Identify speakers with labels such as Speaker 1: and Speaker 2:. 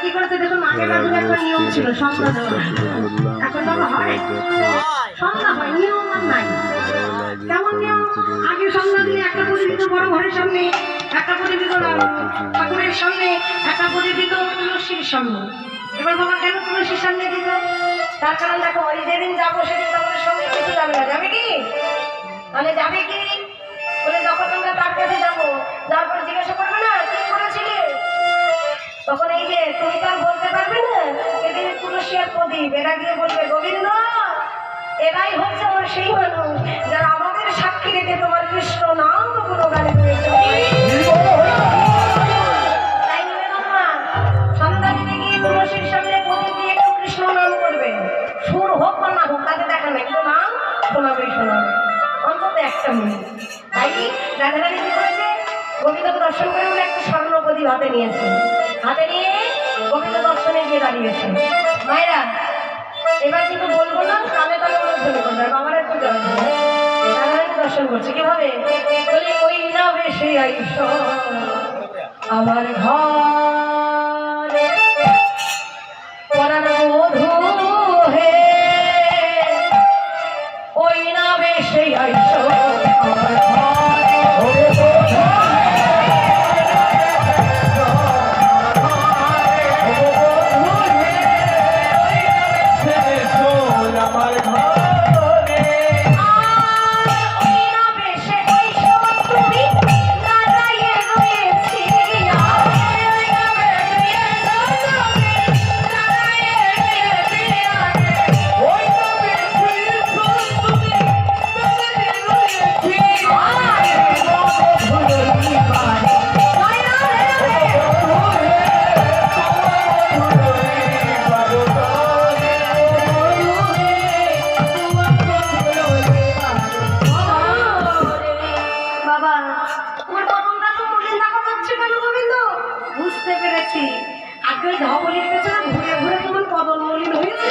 Speaker 1: কি করেছে দেখুন, আগে যুগে একটা নিয়ম ছিল সন্ধ্যা দেওয়া, এখন বাবা হয় সন্ধ্যা হয়, নিয়ম আর নাই। কেমন নিয়ম? আগে সন্ধ্যা দিলে একটা প্রদীপ দিত বড় ঘরের সামনে, একটা প্রদীপ দিত ঠাকুরের সামনে, একটা প্রদীপ দিত তুলসীর সামনে। এবার বাবা কেন তুলসীর সামনে দিত? তার কারণ দেখো, ওই যেদিন যাবো সেদিন তোমাদের সঙ্গে কিছু যাবে না। যাবে কি? তাহলে যাবে কি বলে, যখন আমরা তার কাছে যাবো, যার পরে জিজ্ঞাসা করবে না কি করেছিলে, তখন এই যে তুমি তার বলতে পারবে না এদিন তুলসী আর প্রদীপ, এরা গিয়ে বলবে গোবিন্দ এরাই হচ্ছে আমার সেই মানুষ যারা আমাদের সাক্ষী রেখে তোমার কৃষ্ণ নাম গুণগান করেছে। তাই নিবেদন মা, সন্ধ্যা দিতে গিয়ে তুলসীর সামনে প্রদীপ দিয়ে একটু কৃষ্ণ নাম করবে, সুর হোক বা না হোক তাতে দেখা নেই, কিন্তু নাম শোনাবেই শোনাবে, অন্তত একটা মিনিট। তাই রাধারানী কি করেছে, গোবিন্দকে দর্শন করে বলে একটা স্বর্ণ প্রদীপ হাতে নিয়েছে, হাতে নিয়ে গোবিন্দ দর্শনে গিয়ে দাঁড়িয়েছে। মায়েরা এবার কিন্তু বলবো না, কানে কানে অনুধ্বনি করবে, বাবার একটু রাধারানী দর্শন করছে কিভাবে বলি, ওই না বেশি আইস আমার ঘরে পরাণ বধূ হে, ওই না বেশি আইস আমার বুঝতে পেরেছি। আগে ধবলির পেছনে ঘুরে ঘুরে তোমার কদল মলিন হয়েছে।